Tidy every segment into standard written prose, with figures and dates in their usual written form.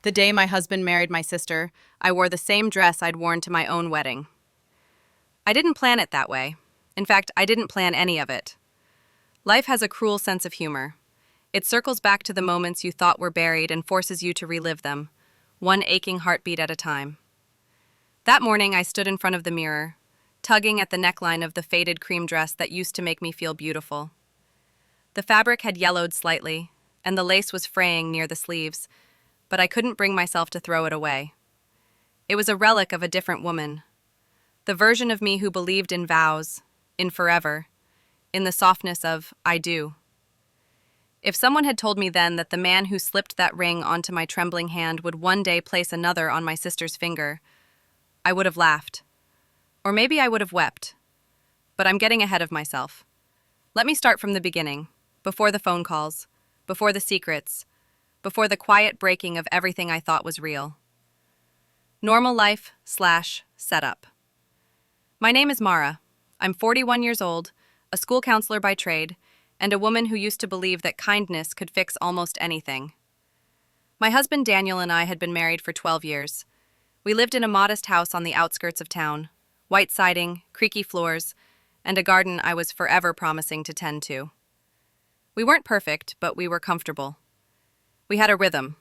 The day my husband married my sister, I wore the same dress I'd worn to my own wedding. I didn't plan it that way. In fact, I didn't plan any of it. Life has a cruel sense of humor. It circles back to the moments you thought were buried and forces you to relive them, one aching heartbeat at a time. That morning, I stood in front of the mirror, tugging at the neckline of the faded cream dress that used to make me feel beautiful. The fabric had yellowed slightly, and the lace was fraying near the sleeves, but I couldn't bring myself to throw it away. It was a relic of a different woman, the version of me who believed in vows, in forever, in the softness of I do. If someone had told me then that the man who slipped that ring onto my trembling hand would one day place another on my sister's finger, I would have laughed. Or maybe I would have wept. But I'm getting ahead of myself. Let me start from the beginning, before the phone calls, before the secrets, before the quiet breaking of everything I thought was real. Normal life/setup. My name is Mara. I'm 41 years old, a school counselor by trade, and a woman who used to believe that kindness could fix almost anything. My husband Daniel and I had been married for 12 years. We lived in a modest house on the outskirts of town, white siding, creaky floors, and a garden I was forever promising to tend to. We weren't perfect, but we were comfortable. We had a rhythm: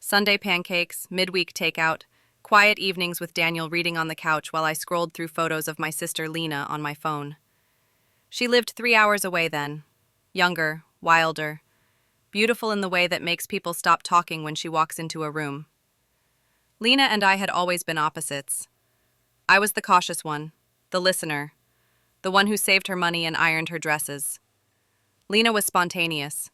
Sunday pancakes, midweek takeout, quiet evenings with Daniel reading on the couch while I scrolled through photos of my sister Lena on my phone. She lived 3 hours away then, younger, wilder, beautiful in the way that makes people stop talking when she walks into a room. Lena and I had always been opposites. I was the cautious one, the listener, the one who saved her money and ironed her dresses. Lena was spontaneous.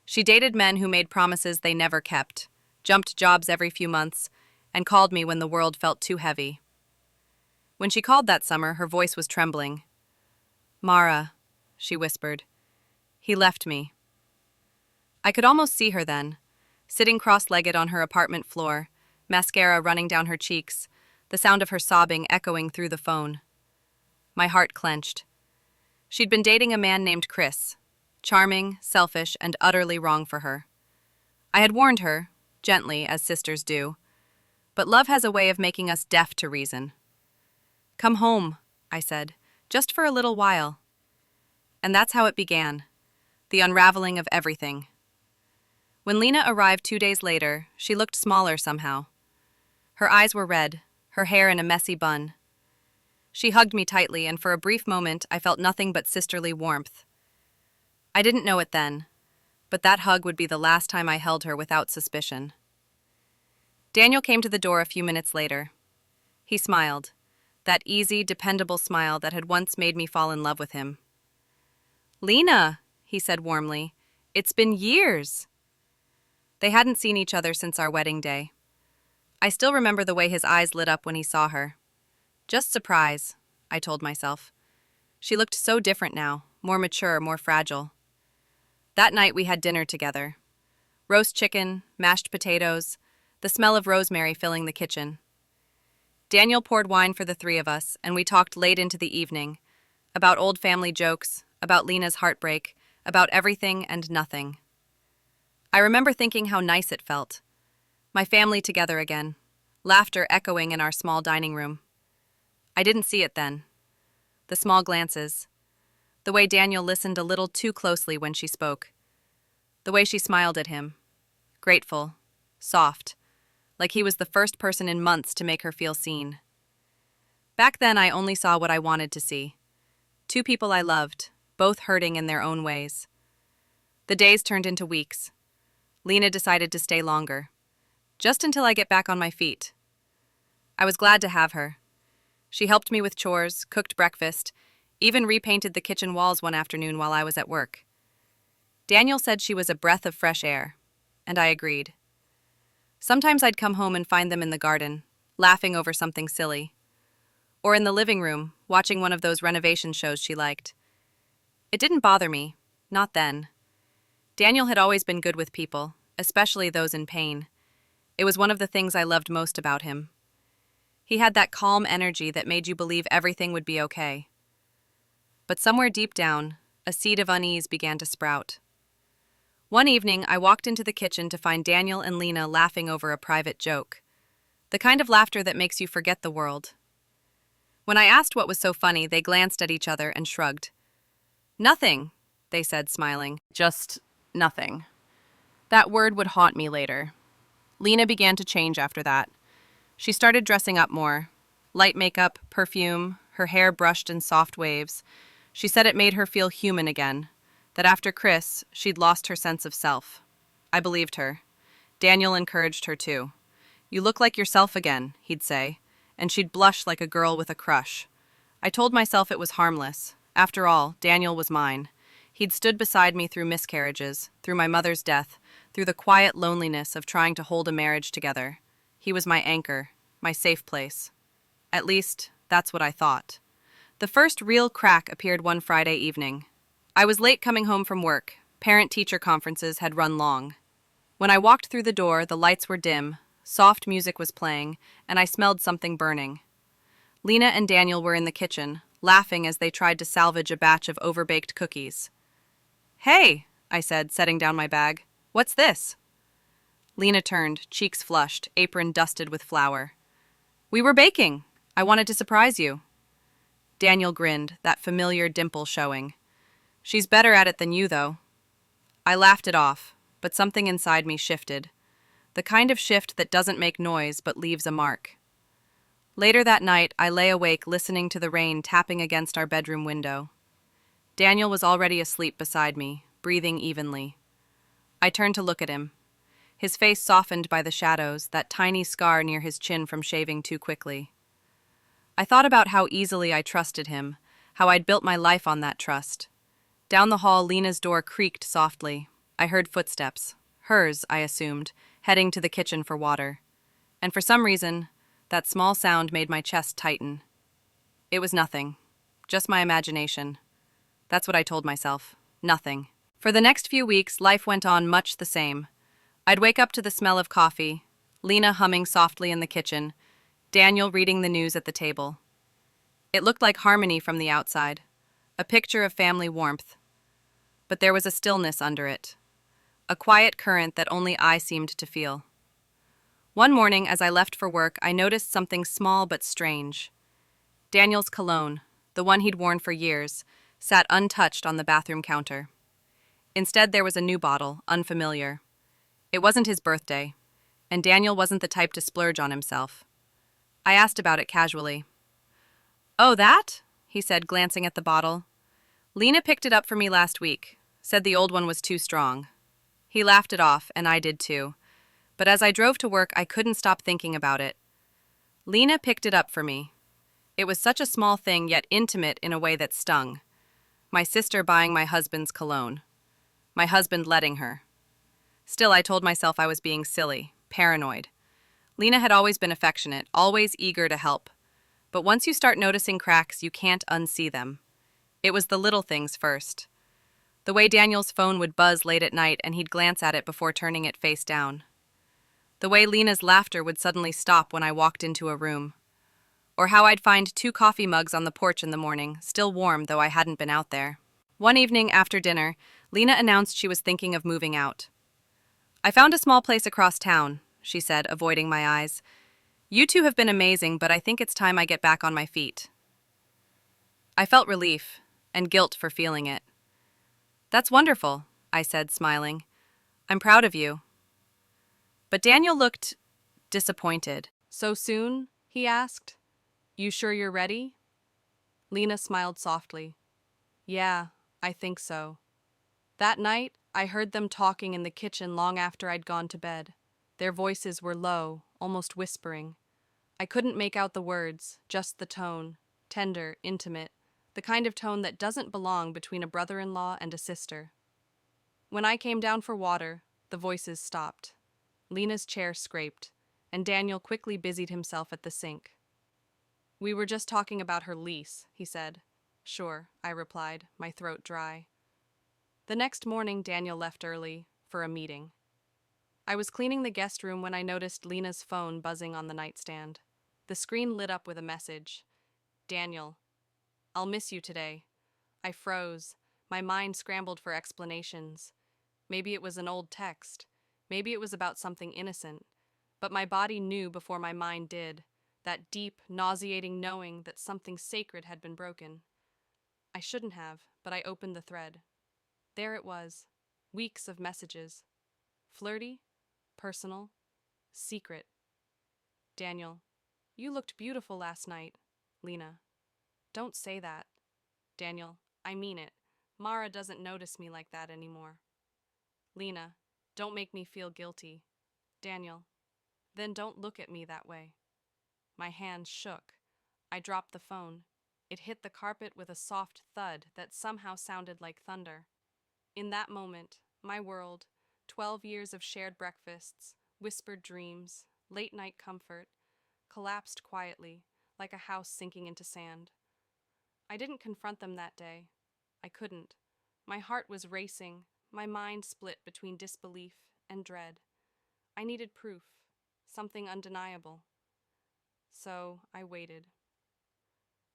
She dated men who made promises they never kept, jumped jobs every few months, and called me when the world felt too heavy. When she called that summer, her voice was trembling. "Mara," she whispered, "he left me." I could almost see her then, sitting cross-legged on her apartment floor, mascara running down her cheeks, the sound of her sobbing echoing through the phone. My heart clenched. She'd been dating a man named Chris, charming, selfish, and utterly wrong for her. I had warned her, gently, as sisters do, but love has a way of making us deaf to reason. "Come home," I said, "just for a little while." And that's how it began, the unraveling of everything. When Lena arrived 2 days later, she looked smaller somehow. Her eyes were red, her hair in a messy bun. She hugged me tightly, and for a brief moment I felt nothing but sisterly warmth. I didn't know it then, but that hug would be the last time I held her without suspicion. Daniel came to the door a few minutes later. He smiled, that easy, dependable smile that had once made me fall in love with him. "Lena," he said warmly, "it's been years." They hadn't seen each other since our wedding day. I still remember the way his eyes lit up when he saw her. Just surprise, I told myself. She looked so different now, more mature, more fragile. That night we had dinner together. Roast chicken, mashed potatoes, the smell of rosemary filling the kitchen. Daniel poured wine for the 3 of us, and we talked late into the evening, about old family jokes, about Lena's heartbreak, about everything and nothing. I remember thinking how nice it felt. My family together again, laughter echoing in our small dining room. I didn't see it then. The small glances, the way Daniel listened a little too closely when she spoke, the way she smiled at him, grateful, soft, like he was the first person in months to make her feel seen. Back then I only saw what I wanted to see. 2 people I loved, both hurting in their own ways. The days turned into weeks. Lena decided to stay longer, just until I get back on my feet. I was glad to have her. She helped me with chores, cooked breakfast, even repainted the kitchen walls one afternoon while I was at work. Daniel said she was a breath of fresh air, and I agreed. Sometimes I'd come home and find them in the garden, laughing over something silly. Or in the living room, watching one of those renovation shows she liked. It didn't bother me, not then. Daniel had always been good with people, especially those in pain. It was one of the things I loved most about him. He had that calm energy that made you believe everything would be okay. But somewhere deep down, a seed of unease began to sprout. One evening, I walked into the kitchen to find Daniel and Lena laughing over a private joke. The kind of laughter that makes you forget the world. When I asked what was so funny, they glanced at each other and shrugged. Nothing, they said, smiling. Just nothing. That word would haunt me later. Lena began to change after that. She started dressing up more. Light makeup, perfume, her hair brushed in soft waves. She said it made her feel human again, that after Chris, she'd lost her sense of self. I believed her. Daniel encouraged her too. "You look like yourself again," he'd say, and she'd blush like a girl with a crush. I told myself it was harmless. After all, Daniel was mine. He'd stood beside me through miscarriages, through my mother's death, through the quiet loneliness of trying to hold a marriage together. He was my anchor, my safe place. At least, that's what I thought. The first real crack appeared one Friday evening. I was late coming home from work. Parent-teacher conferences had run long. When I walked through the door, the lights were dim, soft music was playing, and I smelled something burning. Lena and Daniel were in the kitchen, laughing as they tried to salvage a batch of overbaked cookies. "Hey," I said, setting down my bag. "What's this?" Lena turned, cheeks flushed, apron dusted with flour. "We were baking. I wanted to surprise you." Daniel grinned, that familiar dimple showing. "She's better at it than you, though." I laughed it off, but something inside me shifted. The kind of shift that doesn't make noise but leaves a mark. Later that night, I lay awake listening to the rain tapping against our bedroom window. Daniel was already asleep beside me, breathing evenly. I turned to look at him. His face softened by the shadows, that tiny scar near his chin from shaving too quickly. I thought about how easily I trusted him, how I'd built my life on that trust. Down the hall, Lena's door creaked softly. I heard footsteps. Hers, I assumed, heading to the kitchen for water. And for some reason, that small sound made my chest tighten. It was nothing. Just my imagination. That's what I told myself. Nothing. For the next few weeks, life went on much the same. I'd wake up to the smell of coffee, Lena humming softly in the kitchen, Daniel reading the news at the table. It looked like harmony from the outside, a picture of family warmth. But there was a stillness under it, a quiet current that only I seemed to feel. One morning, as I left for work, I noticed something small but strange. Daniel's cologne, the one he'd worn for years, sat untouched on the bathroom counter. Instead, there was a new bottle, unfamiliar. It wasn't his birthday, and Daniel wasn't the type to splurge on himself. I asked about it casually. "Oh, that?" he said, glancing at the bottle. "Lena picked it up for me last week, said the old one was too strong." He laughed it off, and I did too. But as I drove to work, I couldn't stop thinking about it. Lena picked it up for me. It was such a small thing, yet intimate in a way that stung. My sister buying my husband's cologne. My husband letting her. Still, I told myself I was being silly, paranoid. Lena had always been affectionate, always eager to help. But once you start noticing cracks, you can't unsee them. It was the little things first. The way Daniel's phone would buzz late at night and he'd glance at it before turning it face down. The way Lena's laughter would suddenly stop when I walked into a room. Or how I'd find 2 coffee mugs on the porch in the morning, still warm though I hadn't been out there. One evening after dinner, Lena announced she was thinking of moving out. "I found a small place across town," she said, avoiding my eyes. "You two have been amazing, but I think it's time I get back on my feet." I felt relief, and guilt for feeling it. "That's wonderful," I said, smiling. "I'm proud of you." But Daniel looked disappointed. "So soon?" he asked. "You sure you're ready?" Lena smiled softly. "Yeah, I think so." That night, I heard them talking in the kitchen long after I'd gone to bed. Their voices were low, almost whispering. I couldn't make out the words, just the tone, tender, intimate, the kind of tone that doesn't belong between a brother-in-law and a sister. When I came down for water, the voices stopped. Lena's chair scraped, and Daniel quickly busied himself at the sink. "We were just talking about her lease," he said. "Sure," I replied, my throat dry. The next morning, Daniel left early for a meeting. I was cleaning the guest room when I noticed Lena's phone buzzing on the nightstand. The screen lit up with a message. "Daniel, I'll miss you today." I froze. My mind scrambled for explanations. Maybe it was an old text. Maybe it was about something innocent. But my body knew before my mind did, that deep, nauseating knowing that something sacred had been broken. I shouldn't have, but I opened the thread. There it was. Weeks of messages. Flirty, personal, secret. Daniel, you looked beautiful last night. Lena, don't say that. Daniel, I mean it. Mara doesn't notice me like that anymore. Lena, don't make me feel guilty. Daniel, then don't look at me that way. My hands shook. I dropped the phone. It hit the carpet with a soft thud that somehow sounded like thunder. In that moment, my world, 12 years of shared breakfasts, whispered dreams, late-night comfort, collapsed quietly, like a house sinking into sand. I didn't confront them that day. I couldn't. My heart was racing, my mind split between disbelief and dread. I needed proof, something undeniable. So I waited.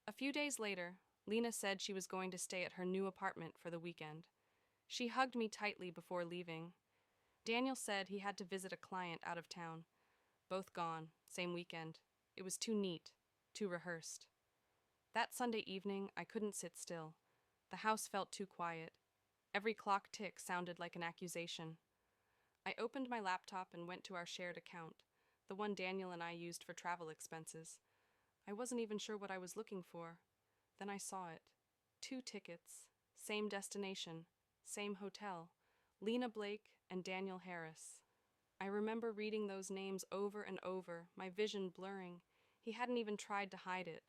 A few days later, Lena said she was going to stay at her new apartment for the weekend. She hugged me tightly before leaving. Daniel said he had to visit a client out of town. Both gone, same weekend. It was too neat, too rehearsed. That Sunday evening, I couldn't sit still. The house felt too quiet. Every clock tick sounded like an accusation. I opened my laptop and went to our shared account, the one Daniel and I used for travel expenses. I wasn't even sure what I was looking for. Then I saw it. 2 tickets, same destination, same hotel, Lena Blake and Daniel Harris. I remember reading those names over and over, my vision blurring. He hadn't even tried to hide it.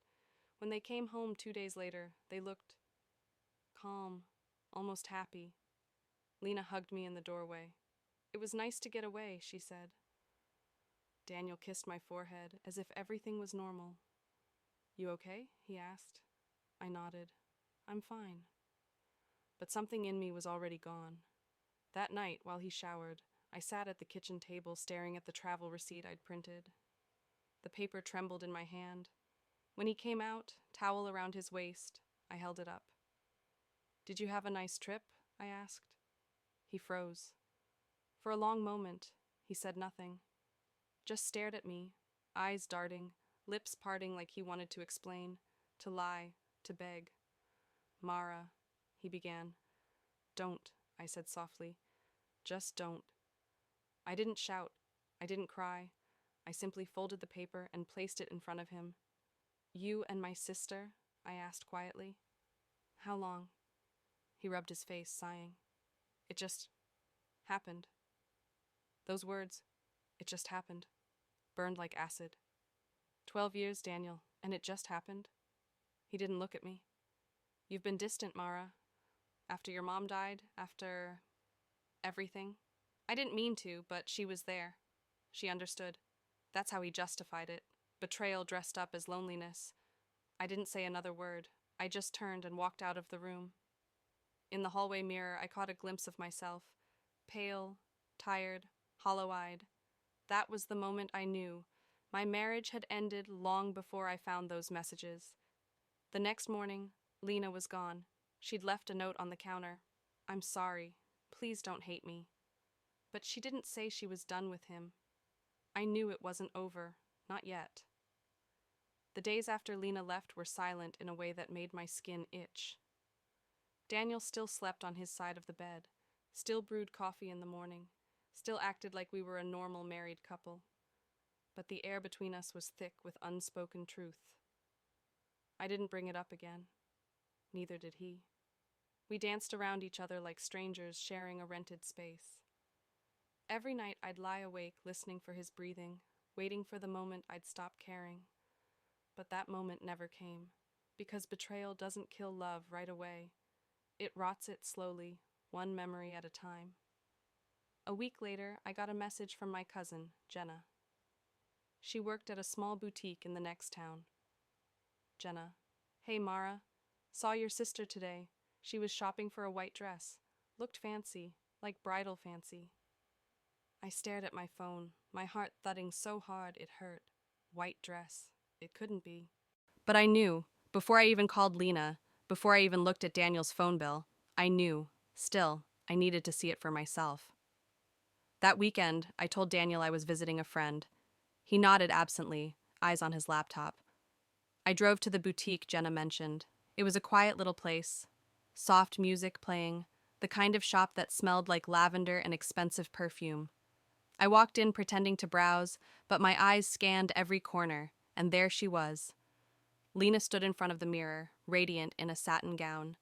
When they came home 2 days later, they looked calm, almost happy. Lena hugged me in the doorway. It was nice to get away, she said. Daniel kissed my forehead as if everything was normal. You okay? He asked. I nodded. I'm fine. But something in me was already gone. That night, while he showered, I sat at the kitchen table staring at the travel receipt I'd printed. The paper trembled in my hand. When he came out, towel around his waist, I held it up. Did you have a nice trip? I asked. He froze. For a long moment, he said nothing. Just stared at me, eyes darting, lips parting like he wanted to explain, to lie, to beg. Mara, he began. Don't, I said softly. Just don't. I didn't shout. I didn't cry. I simply folded the paper and placed it in front of him. You and my sister? I asked quietly. How long? He rubbed his face, sighing. It just happened. Those words, it just happened, burned like acid. 12 years, Daniel, and it just happened? He didn't look at me. You've been distant, Mara. After your mom died, after everything. I didn't mean to, but she was there. She understood. That's how he justified it. Betrayal dressed up as loneliness. I didn't say another word. I just turned and walked out of the room. In the hallway mirror, I caught a glimpse of myself. Pale, tired, hollow-eyed. That was the moment I knew. My marriage had ended long before I found those messages. The next morning, Lena was gone. She'd left a note on the counter. I'm sorry. Please don't hate me. But she didn't say she was done with him. I knew it wasn't over. Not yet. The days after Lena left were silent in a way that made my skin itch. Daniel still slept on his side of the bed, still brewed coffee in the morning, still acted like we were a normal married couple. But the air between us was thick with unspoken truth. I didn't bring it up again. Neither did he. We danced around each other like strangers sharing a rented space. Every night I'd lie awake listening for his breathing, waiting for the moment I'd stop caring. But that moment never came, because betrayal doesn't kill love right away. It rots it slowly, one memory at a time. A week later, I got a message from my cousin, Jenna. She worked at a small boutique in the next town. Jenna, hey Mara, saw your sister today. She was shopping for a white dress. Looked fancy, like bridal fancy. I stared at my phone, my heart thudding so hard it hurt. White dress. It couldn't be. But I knew, before I even called Lena, before I even looked at Daniel's phone bill, I knew, still, I needed to see it for myself. That weekend, I told Daniel I was visiting a friend. He nodded absently, eyes on his laptop. I drove to the boutique Jenna mentioned. It was a quiet little place, soft music playing, the kind of shop that smelled like lavender and expensive perfume. I walked in pretending to browse, but my eyes scanned every corner, and there she was. Lena stood in front of the mirror, radiant in a satin gown.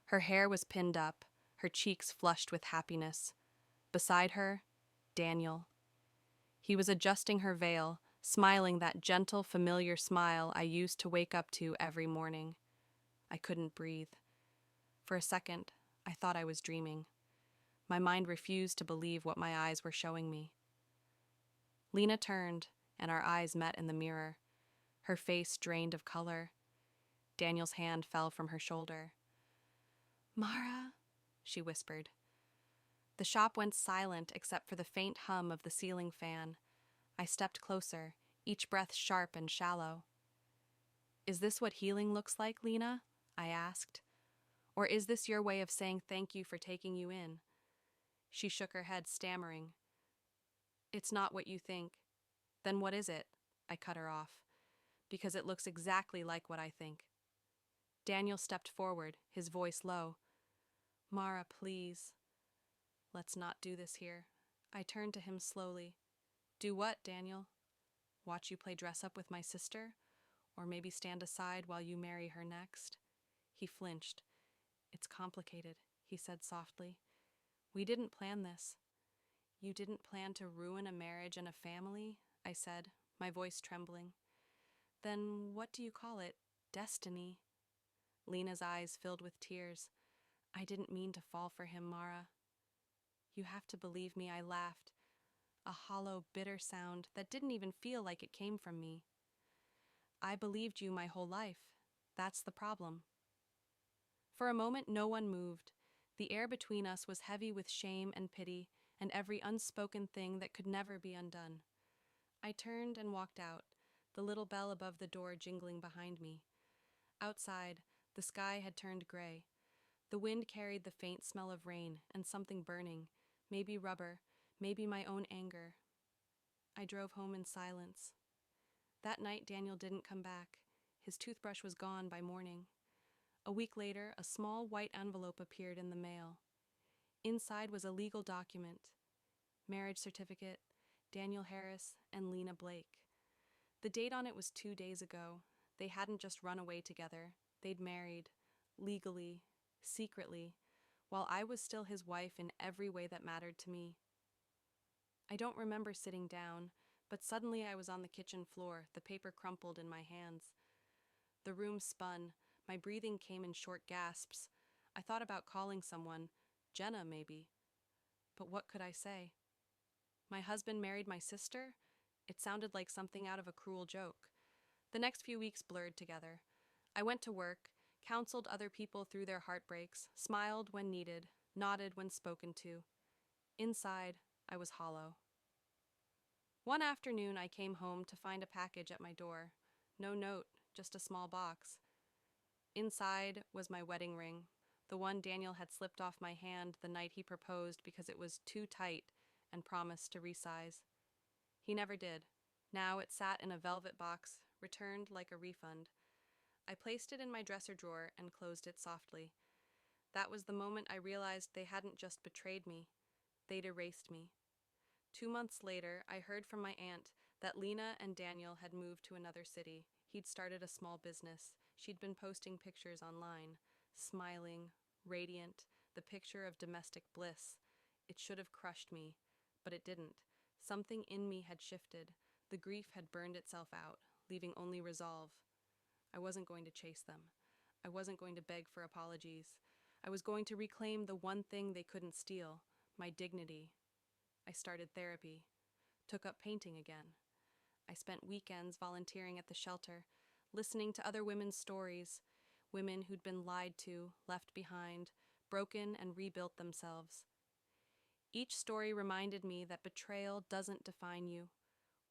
Her hair was pinned up, her cheeks flushed with happiness. Beside her, Daniel. He was adjusting her veil, smiling that gentle, familiar smile I used to wake up to every morning. I couldn't breathe. For a second, I thought I was dreaming. My mind refused to believe what my eyes were showing me. Lena turned, and our eyes met in the mirror. Her face drained of color. Daniel's hand fell from her shoulder. "Mara," she whispered. The shop went silent except for the faint hum of the ceiling fan. I stepped closer, each breath sharp and shallow. "Is this what healing looks like, Lena?" I asked. "Or is this your way of saying thank you for taking you in?" She shook her head, stammering. "It's not what you think." "Then what is it?" I cut her off. "Because it looks exactly like what I think." Daniel stepped forward, his voice low. "Mara, please. Let's not do this here." I turned to him slowly. "Do what, Daniel? Watch you play dress-up with my sister? Or maybe stand aside while you marry her next?" He flinched. "It's complicated," he said softly. "We didn't plan this." "You didn't plan to ruin a marriage and a family?" I said, my voice trembling. "Then what do you call it? Destiny?" Lena's eyes filled with tears. "I didn't mean to fall for him, Mara." "You have to believe me," I laughed, a hollow, bitter sound that didn't even feel like it came from me. "I believed you my whole life. That's the problem." For a moment, no one moved. The air between us was heavy with shame and pity, and every unspoken thing that could never be undone. I turned and walked out, the little bell above the door jingling behind me. Outside, the sky had turned gray. The wind carried the faint smell of rain and something burning, maybe rubber, maybe my own anger. I drove home in silence. That night, Daniel didn't come back. His toothbrush was gone by morning. A week later, a small white envelope appeared in the mail. Inside was a legal document. Marriage certificate, Daniel Harris and Lena Blake. The date on it was 2 days ago. They hadn't just run away together. They'd married, legally, secretly, while I was still his wife in every way that mattered to me. I don't remember sitting down, but suddenly I was on the kitchen floor, the paper crumpled in my hands. The room spun. My breathing came in short gasps. I thought about calling someone, Jenna maybe. But what could I say? My husband married my sister? It sounded like something out of a cruel joke. The next few weeks blurred together. I went to work, counseled other people through their heartbreaks, smiled when needed, nodded when spoken to. Inside, I was hollow. One afternoon, I came home to find a package at my door. No note, just a small box. Inside was my wedding ring, the one Daniel had slipped off my hand the night he proposed because it was too tight and promised to resize. He never did. Now it sat in a velvet box, returned like a refund. I placed it in my dresser drawer and closed it softly. That was the moment I realized they hadn't just betrayed me, they'd erased me. 2 months later, I heard from my aunt that Lena and Daniel had moved to another city. He'd started a small business. She'd been posting pictures online, smiling, radiant, the picture of domestic bliss. It should have crushed me, but it didn't. Something in me had shifted. The grief had burned itself out, leaving only resolve. I wasn't going to chase them. I wasn't going to beg for apologies. I was going to reclaim the one thing they couldn't steal, my dignity. I started therapy, took up painting again. I spent weekends volunteering at the shelter, listening to other women's stories, women who'd been lied to, left behind, broken and rebuilt themselves. Each story reminded me that betrayal doesn't define you.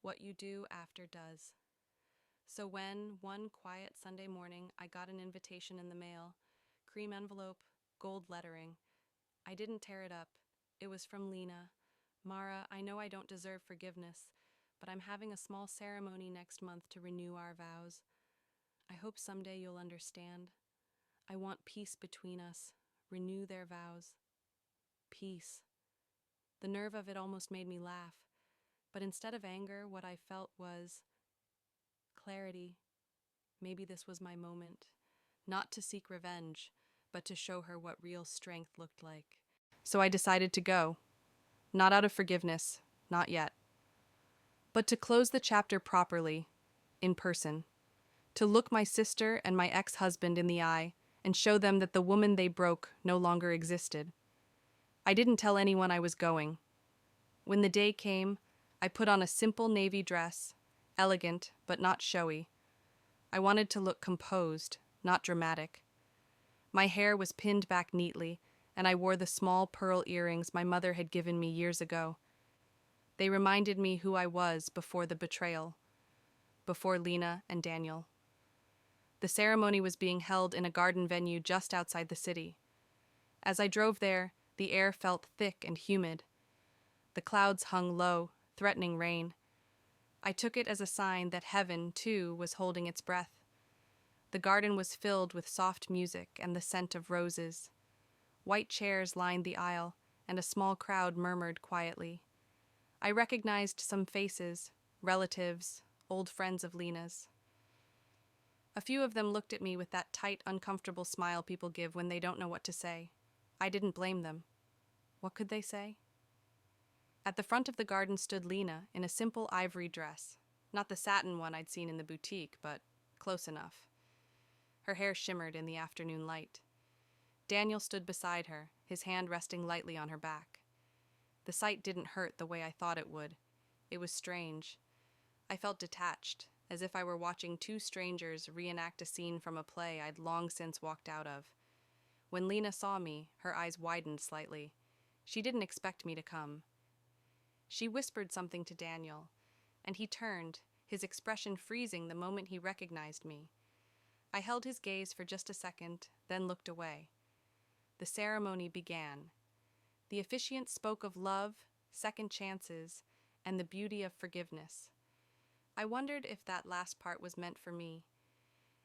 What you do after does. So when, one quiet Sunday morning, I got an invitation in the mail, cream envelope, gold lettering, I didn't tear it up. It was from Lena. Mara, I know I don't deserve forgiveness, but I'm having a small ceremony next month to renew our vows. I hope someday you'll understand. I want peace between us. Renew their vows. Peace. The nerve of it almost made me laugh, but instead of anger, what I felt was clarity. Maybe this was my moment. Not to seek revenge, but to show her what real strength looked like. So I decided to go. Not out of forgiveness, not yet. But to close the chapter properly, in person. To look my sister and my ex-husband in the eye and show them that the woman they broke no longer existed. I didn't tell anyone I was going. When the day came, I put on a simple navy dress, elegant but not showy. I wanted to look composed, not dramatic. My hair was pinned back neatly, and I wore the small pearl earrings my mother had given me years ago. They reminded me who I was before the betrayal, before Lena and Daniel. The ceremony was being held in a garden venue just outside the city. As I drove there, the air felt thick and humid. The clouds hung low, threatening rain. I took it as a sign that heaven, too, was holding its breath. The garden was filled with soft music and the scent of roses. White chairs lined the aisle, and a small crowd murmured quietly. I recognized some faces, relatives, old friends of Lena's. A few of them looked at me with that tight, uncomfortable smile people give when they don't know what to say. I didn't blame them. What could they say? At the front of the garden stood Lena in a simple ivory dress. Not the satin one I'd seen in the boutique, but close enough. Her hair shimmered in the afternoon light. Daniel stood beside her, his hand resting lightly on her back. The sight didn't hurt the way I thought it would. It was strange. I felt detached, as if I were watching two strangers reenact a scene from a play I'd long since walked out of. When Lena saw me, her eyes widened slightly. She didn't expect me to come. She whispered something to Daniel, and he turned, his expression freezing the moment he recognized me. I held his gaze for just a second, then looked away. The ceremony began. The officiant spoke of love, second chances, and the beauty of forgiveness. I wondered if that last part was meant for me.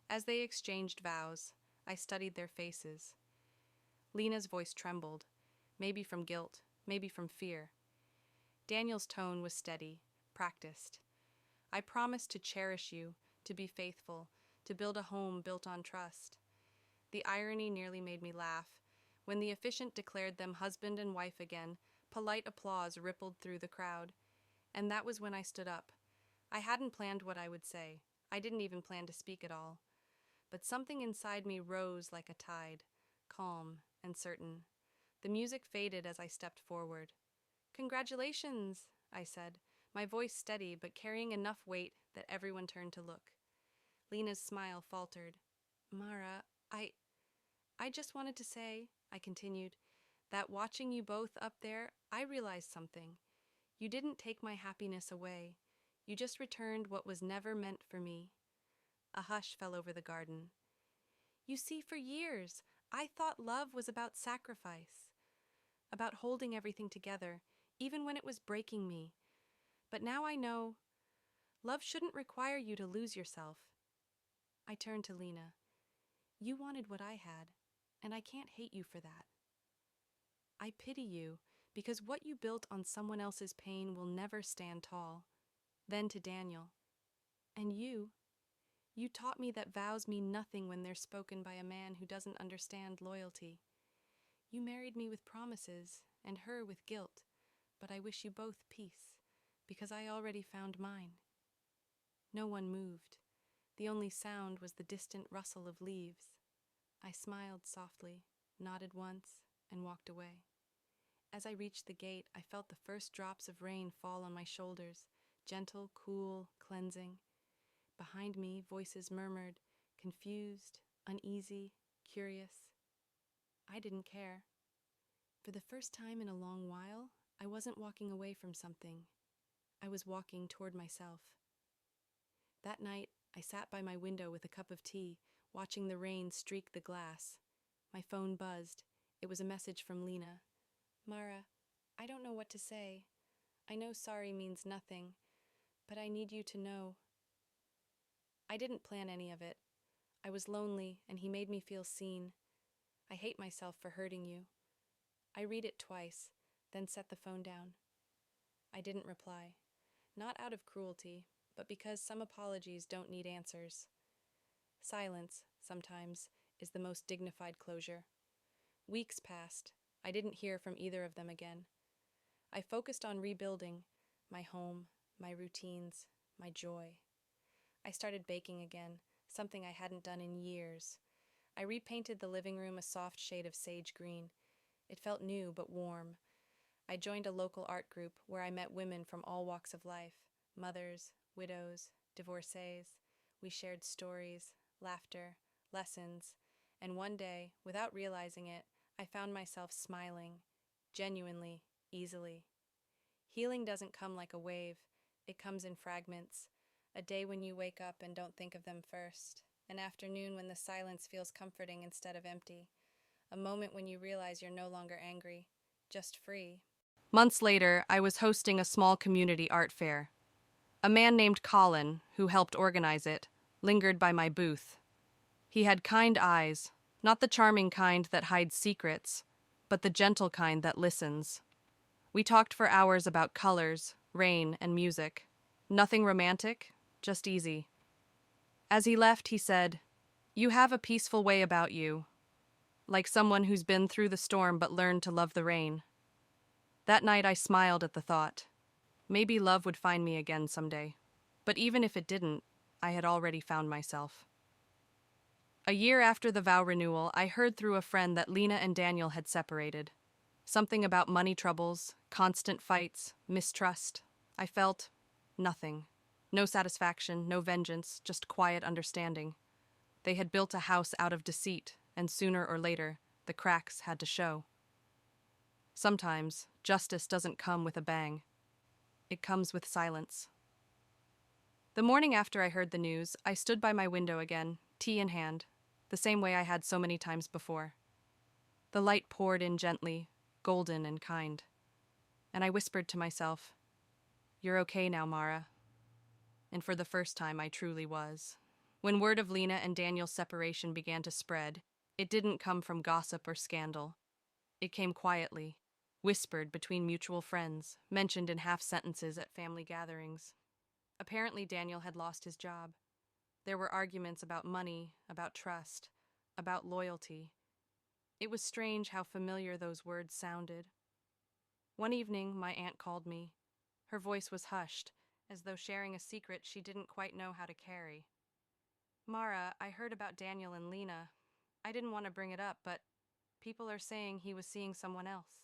As they exchanged vows, I studied their faces. Lena's voice trembled, maybe from guilt, maybe from fear. Daniel's tone was steady, practiced. I promised to cherish you, to be faithful, to build a home built on trust. The irony nearly made me laugh. When the officiant declared them husband and wife again, polite applause rippled through the crowd. And that was when I stood up. I hadn't planned what I would say. I didn't even plan to speak at all. But something inside me rose like a tide, calm and certain. The music faded as I stepped forward. "Congratulations," I said, my voice steady but carrying enough weight that everyone turned to look. Lena's smile faltered. "Mara, I just wanted to say," I continued, "that watching you both up there, I realized something. You didn't take my happiness away. You just returned what was never meant for me." A hush fell over the garden. "You see, for years, I thought love was about sacrifice, about holding everything together, even when it was breaking me. But now I know love shouldn't require you to lose yourself." I turned to Lena. "You wanted what I had, and I can't hate you for that. I pity you because what you built on someone else's pain will never stand tall." Then to Daniel, "And you taught me that vows mean nothing when they're spoken by a man who doesn't understand loyalty. You married me with promises, and her with guilt, but I wish you both peace, because I already found mine." No one moved. The only sound was the distant rustle of leaves. I smiled softly, nodded once, and walked away. As I reached the gate, I felt the first drops of rain fall on my shoulders, gentle, cool, cleansing. Behind me, voices murmured, confused, uneasy, curious. I didn't care. For the first time in a long while, I wasn't walking away from something. I was walking toward myself. That night, I sat by my window with a cup of tea, watching the rain streak the glass. My phone buzzed. It was a message from Lena. Mara, I don't know what to say. I know sorry means nothing, but I need you to know. I didn't plan any of it. I was lonely, and he made me feel seen. I hate myself for hurting you. I read it twice, then set the phone down. I didn't reply. Not out of cruelty, but because some apologies don't need answers. Silence, sometimes, is the most dignified closure. Weeks passed. I didn't hear from either of them again. I focused on rebuilding my home, my routines, my joy. I started baking again, something I hadn't done in years. I repainted the living room a soft shade of sage green. It felt new but warm. I joined a local art group where I met women from all walks of life, mothers, widows, divorcees. We shared stories, laughter, lessons, and one day, without realizing it, I found myself smiling, genuinely, easily. Healing doesn't come like a wave, it comes in fragments. A day when you wake up and don't think of them first. An afternoon when the silence feels comforting instead of empty. A moment when you realize you're no longer angry, just free. Months later, I was hosting a small community art fair. A man named Colin, who helped organize it, lingered by my booth. He had kind eyes, not the charming kind that hides secrets, but the gentle kind that listens. We talked for hours about colors, rain, and music. Nothing romantic, just easy. As he left, he said, "You have a peaceful way about you, like someone who's been through the storm but learned to love the rain." That night I smiled at the thought. Maybe love would find me again someday. But even if it didn't, I had already found myself. A year after the vow renewal, I heard through a friend that Lena and Daniel had separated. Something about money troubles, constant fights, mistrust. I felt nothing. No satisfaction, no vengeance, just quiet understanding. They had built a house out of deceit, and sooner or later, the cracks had to show. Sometimes, justice doesn't come with a bang. It comes with silence. The morning after I heard the news, I stood by my window again, tea in hand, the same way I had so many times before. The light poured in gently, golden and kind. And I whispered to myself, "You're okay now, Mara." And for the first time, I truly was. When word of Lena and Daniel's separation began to spread, it didn't come from gossip or scandal. It came quietly, whispered between mutual friends, mentioned in half sentences at family gatherings. Apparently, Daniel had lost his job. There were arguments about money, about trust, about loyalty. It was strange how familiar those words sounded. One evening, my aunt called me. Her voice was hushed, as though sharing a secret she didn't quite know how to carry. "Mara, I heard about Daniel and Lena. I didn't want to bring it up, but people are saying he was seeing someone else."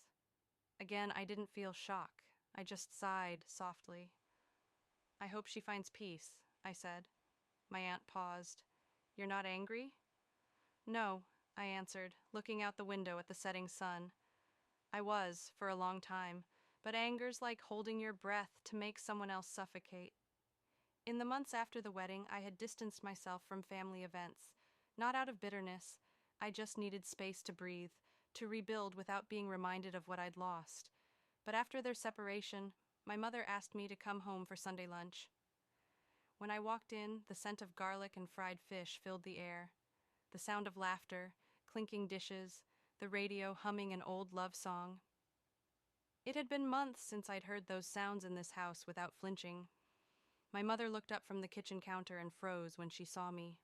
Again, I didn't feel shock. I just sighed softly. "I hope she finds peace," I said. My aunt paused. "You're not angry?" "No," I answered, looking out the window at the setting sun. "I was, for a long time, but anger's like holding your breath to make someone else suffocate." In the months after the wedding, I had distanced myself from family events. Not out of bitterness. I just needed space to breathe, to rebuild without being reminded of what I'd lost. But after their separation, my mother asked me to come home for Sunday lunch. When I walked in, the scent of garlic and fried fish filled the air. The sound of laughter, clinking dishes, the radio humming an old love song. It had been months since I'd heard those sounds in this house without flinching. My mother looked up from the kitchen counter and froze when she saw me.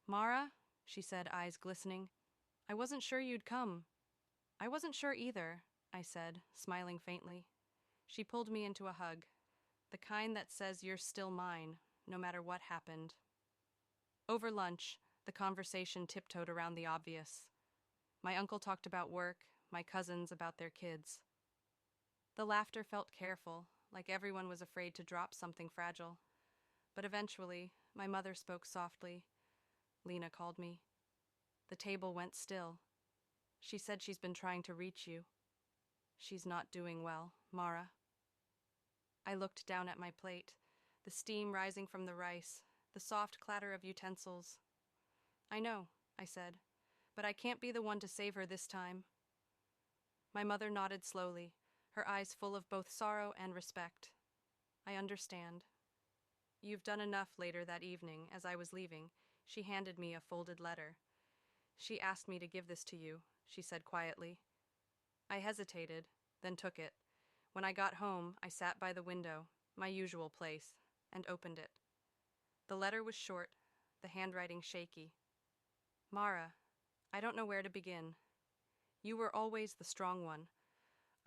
"Mara," she said, eyes glistening, "I wasn't sure you'd come." "I wasn't sure either," I said, smiling faintly. She pulled me into a hug, the kind that says you're still mine, no matter what happened. Over lunch, the conversation tiptoed around the obvious. My uncle talked about work, my cousins about their kids. The laughter felt careful, like everyone was afraid to drop something fragile. But eventually, my mother spoke softly. "Lena called me." The table went still. "She said she's been trying to reach you." "She's not doing well, Mara." I looked down at my plate, the steam rising from the rice, the soft clatter of utensils. "I know," I said, "but I can't be the one to save her this time." My mother nodded slowly, her eyes full of both sorrow and respect. I understand. You've done enough. Later that evening, as I was leaving, she handed me a folded letter. She asked me to give this to you, she said quietly. I hesitated, then took it. When I got home, I sat by the window, my usual place, and opened it. The letter was short, the handwriting shaky. Mara, I don't know where to begin. You were always the strong one.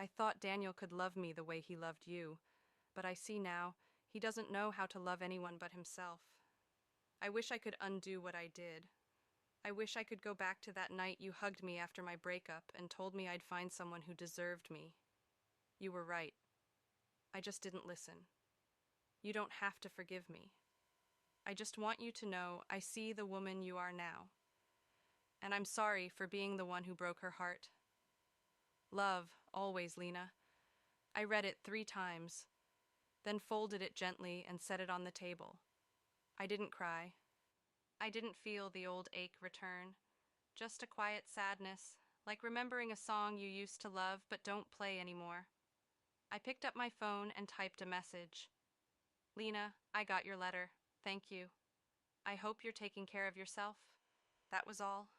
I thought Daniel could love me the way he loved you, but I see now he doesn't know how to love anyone but himself. I wish I could undo what I did. I wish I could go back to that night you hugged me after my breakup and told me I'd find someone who deserved me. You were right. I just didn't listen. You don't have to forgive me. I just want you to know I see the woman you are now. And I'm sorry for being the one who broke her heart. Love, always, Lena. I read it 3 times, then folded it gently and set it on the table. I didn't cry. I didn't feel the old ache return. Just a quiet sadness, like remembering a song you used to love but don't play anymore. I picked up my phone and typed a message. Lena, I got your letter. Thank you. I hope you're taking care of yourself. That was all.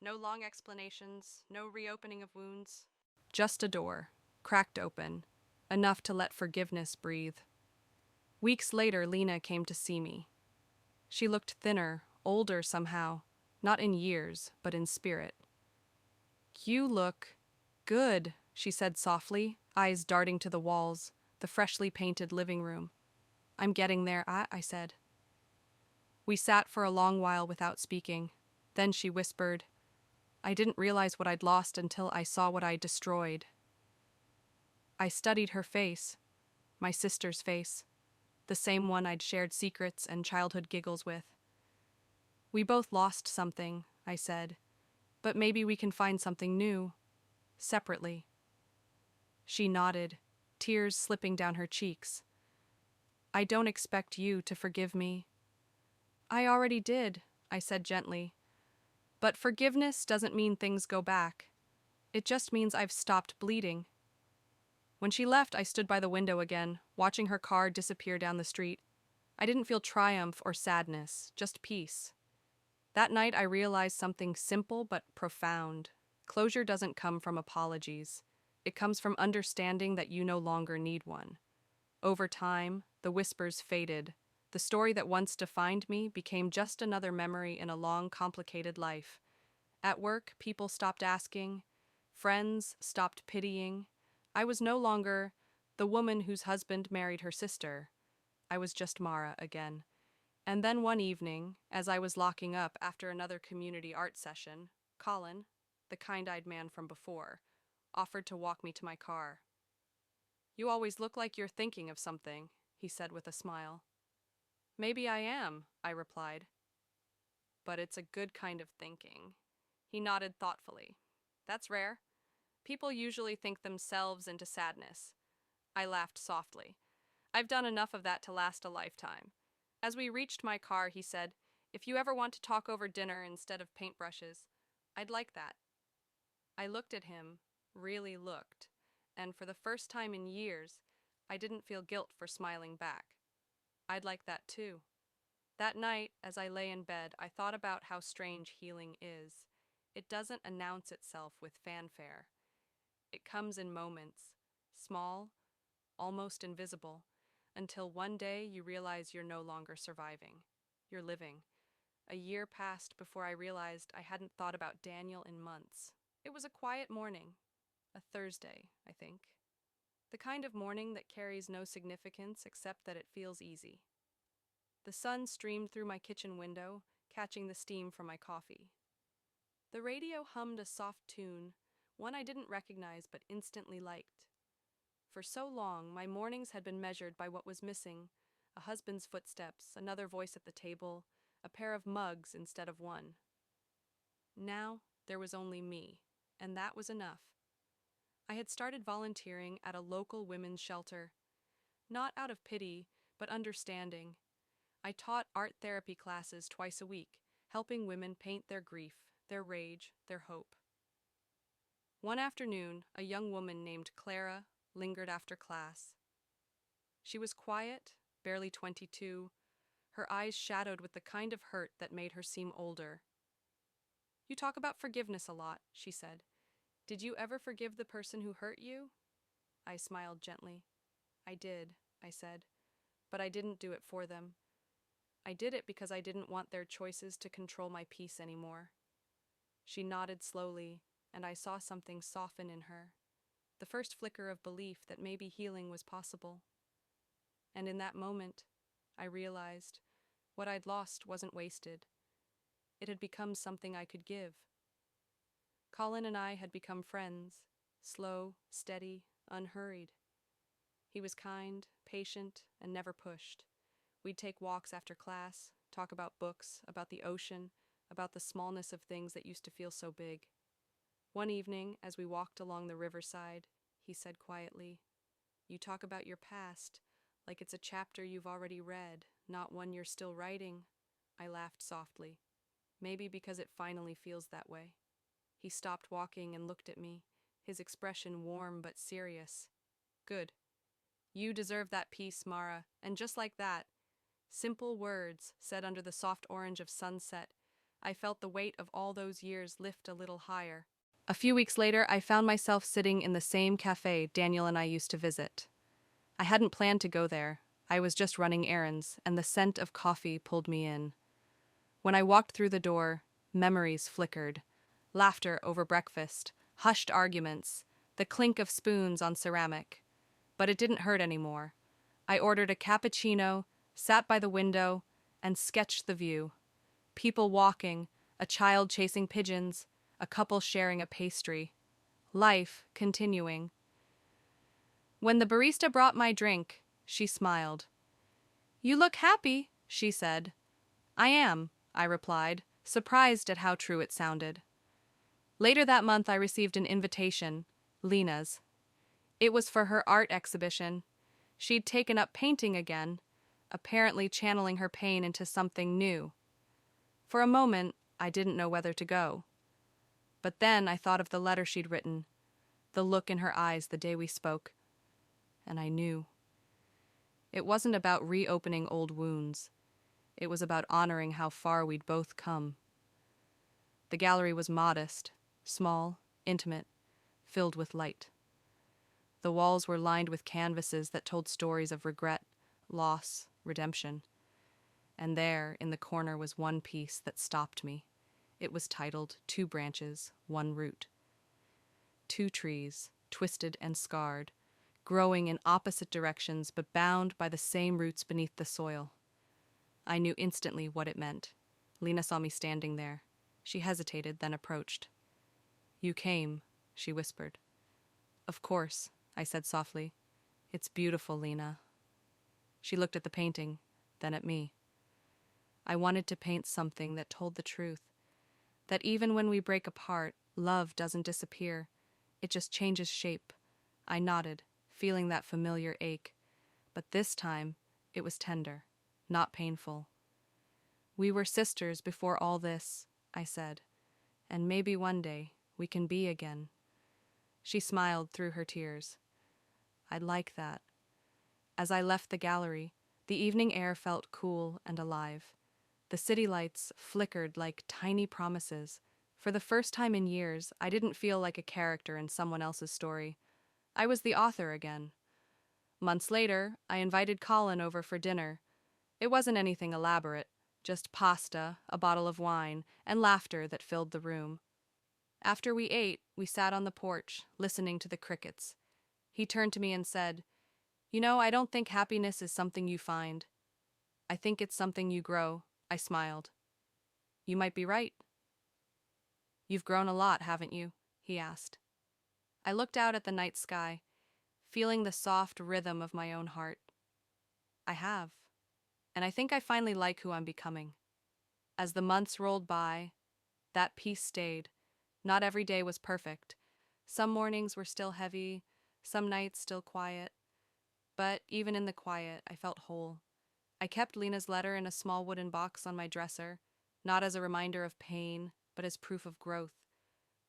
No long explanations, no reopening of wounds. Just a door, cracked open, enough to let forgiveness breathe. Weeks later, Lena came to see me. She looked thinner, older somehow, not in years, but in spirit. You look good, she said softly, eyes darting to the walls, the freshly painted living room. I'm getting there, I said. We sat for a long while without speaking. Then she whispered, I didn't realize what I'd lost until I saw what I'd destroyed. I studied her face, my sister's face, the same one I'd shared secrets and childhood giggles with. We both lost something, I said, but maybe we can find something new, separately. She nodded, tears slipping down her cheeks. I don't expect you to forgive me. I already did, I said gently. But forgiveness doesn't mean things go back. It just means I've stopped bleeding. When she left, I stood by the window again, watching her car disappear down the street. I didn't feel triumph or sadness, just peace. That night I realized something simple but profound. Closure doesn't come from apologies. It comes from understanding that you no longer need one. Over time, the whispers faded. The story that once defined me became just another memory in a long, complicated life. At work, people stopped asking. Friends stopped pitying. I was no longer the woman whose husband married her sister. I was just Mara again. And then one evening, as I was locking up after another community art session, Colin, the kind-eyed man from before, offered to walk me to my car. You always look like you're thinking of something, he said with a smile. Maybe I am, I replied. But it's a good kind of thinking. He nodded thoughtfully. That's rare. People usually think themselves into sadness. I laughed softly. I've done enough of that to last a lifetime. As we reached my car, he said, if you ever want to talk over dinner instead of paintbrushes, I'd like that. I looked at him, really looked, and for the first time in years, I didn't feel guilt for smiling back. I'd like that too. That night, as I lay in bed, I thought about how strange healing is. It doesn't announce itself with fanfare. It comes in moments, small, almost invisible, until one day you realize you're no longer surviving. You're living. A year passed before I realized I hadn't thought about Daniel in months. It was a quiet morning. A Thursday, I think. The kind of morning that carries no significance except that it feels easy. The sun streamed through my kitchen window, catching the steam from my coffee. The radio hummed a soft tune, one I didn't recognize but instantly liked. For so long, my mornings had been measured by what was missing: a husband's footsteps, another voice at the table, a pair of mugs instead of one. Now, there was only me, and that was enough. I had started volunteering at a local women's shelter, not out of pity, but understanding. I taught art therapy classes twice a week, helping women paint their grief, their rage, their hope. One afternoon, a young woman named Clara lingered after class. She was quiet, barely 22, her eyes shadowed with the kind of hurt that made her seem older. "You talk about forgiveness a lot," she said. "Did you ever forgive the person who hurt you?" I smiled gently. "I did," I said, "but I didn't do it for them. I did it because I didn't want their choices to control my peace anymore." She nodded slowly, and I saw something soften in her, the first flicker of belief that maybe healing was possible. And in that moment, I realized what I'd lost wasn't wasted. It had become something I could give. Colin and I had become friends, slow, steady, unhurried. He was kind, patient, and never pushed. We'd take walks after class, talk about books, about the ocean, about the smallness of things that used to feel so big. One evening, as we walked along the riverside, he said quietly, "You talk about your past, like it's a chapter you've already read, not one you're still writing." I laughed softly, maybe because it finally feels that way. He stopped walking and looked at me, his expression warm but serious. "Good. You deserve that peace, Mara." And just like that, simple words said under the soft orange of sunset, I felt the weight of all those years lift a little higher. A few weeks later, I found myself sitting in the same cafe Daniel and I used to visit. I hadn't planned to go there. I was just running errands, and the scent of coffee pulled me in. When I walked through the door, memories flickered. Laughter over breakfast, hushed arguments, the clink of spoons on ceramic. But it didn't hurt anymore. I ordered a cappuccino, sat by the window, and sketched the view. People walking, a child chasing pigeons, a couple sharing a pastry. Life continuing. When the barista brought my drink, she smiled. "You look happy," she said. "I am," I replied, surprised at how true it sounded. Later that month, I received an invitation, Lena's. It was for her art exhibition. She'd taken up painting again, apparently channeling her pain into something new. For a moment, I didn't know whether to go. But then I thought of the letter she'd written, the look in her eyes the day we spoke, and I knew. It wasn't about reopening old wounds. It was about honoring how far we'd both come. The gallery was modest, small, intimate, filled with light. The walls were lined with canvases that told stories of regret, loss, redemption. And there, in the corner, was one piece that stopped me. It was titled "Two Branches, One Root." Two trees, twisted and scarred, growing in opposite directions but bound by the same roots beneath the soil. I knew instantly what it meant. Lena saw me standing there. She hesitated, then approached. "You came," she whispered. "Of course," I said softly. "It's beautiful, Lena." She looked at the painting, then at me. I wanted to paint something that told the truth, that even when we break apart, love doesn't disappear. It just changes shape. I nodded, feeling that familiar ache. But this time, it was tender, not painful. "We were sisters before all this," I said, "and maybe one day we can be again." She smiled through her tears. "I'd like that." As I left the gallery, the evening air felt cool and alive. The city lights flickered like tiny promises. For the first time in years, I didn't feel like a character in someone else's story. I was the author again. Months later, I invited Colin over for dinner. It wasn't anything elaborate, just pasta, a bottle of wine, and laughter that filled the room. After we ate, we sat on the porch, listening to the crickets. He turned to me and said, "You know, I don't think happiness is something you find. I think it's something you grow." I smiled. "You might be right." "You've grown a lot, haven't you?" he asked. I looked out at the night sky, feeling the soft rhythm of my own heart. "I have. And I think I finally like who I'm becoming." As the months rolled by, that peace stayed. Not every day was perfect. Some mornings were still heavy, some nights still quiet. But even in the quiet, I felt whole. I kept Lena's letter in a small wooden box on my dresser, not as a reminder of pain, but as proof of growth.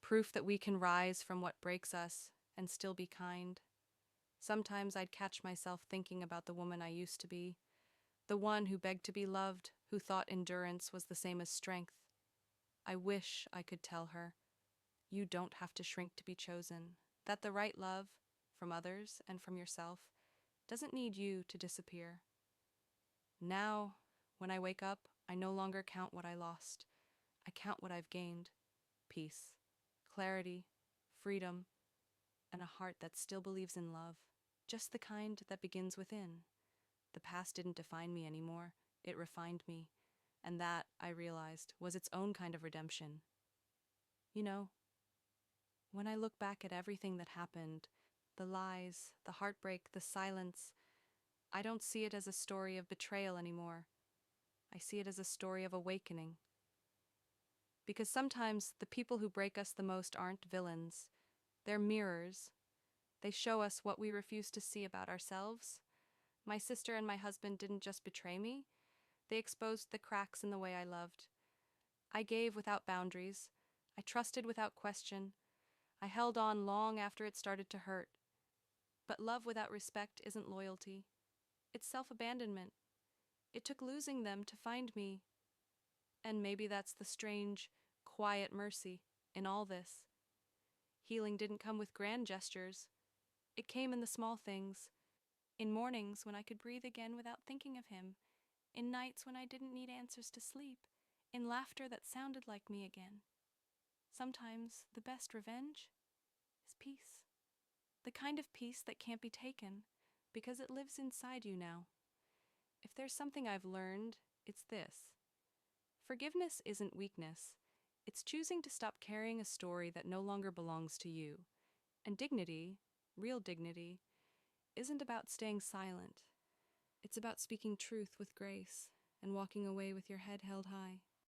proof that we can rise from what breaks us and still be kind. Sometimes I'd catch myself thinking about the woman I used to be, the one who begged to be loved, who thought endurance was the same as strength. I wish I could tell her, you don't have to shrink to be chosen, that the right love, from others and from yourself, doesn't need you to disappear. Now, when I wake up, I no longer count what I lost. I count what I've gained: peace, clarity, freedom, and a heart that still believes in love, just the kind that begins within. The past didn't define me anymore, it refined me, and that, I realized, was its own kind of redemption. You know, when I look back at everything that happened, the lies, the heartbreak, the silence, I don't see it as a story of betrayal anymore. I see it as a story of awakening. Because sometimes the people who break us the most aren't villains. They're mirrors. They show us what we refuse to see about ourselves. My sister and my husband didn't just betray me, they exposed the cracks in the way I loved. I gave without boundaries. I trusted without question. I held on long after it started to hurt. But love without respect isn't loyalty. It's self-abandonment. It took losing them to find me. And maybe that's the strange, quiet mercy in all this. Healing didn't come with grand gestures. It came in the small things. In mornings when I could breathe again without thinking of him. In nights when I didn't need answers to sleep. In laughter that sounded like me again. Sometimes the best revenge is peace. The kind of peace that can't be taken, because it lives inside you now. If there's something I've learned, it's this. Forgiveness isn't weakness. It's choosing to stop carrying a story that no longer belongs to you. And dignity, real dignity, isn't about staying silent. It's about speaking truth with grace and walking away with your head held high.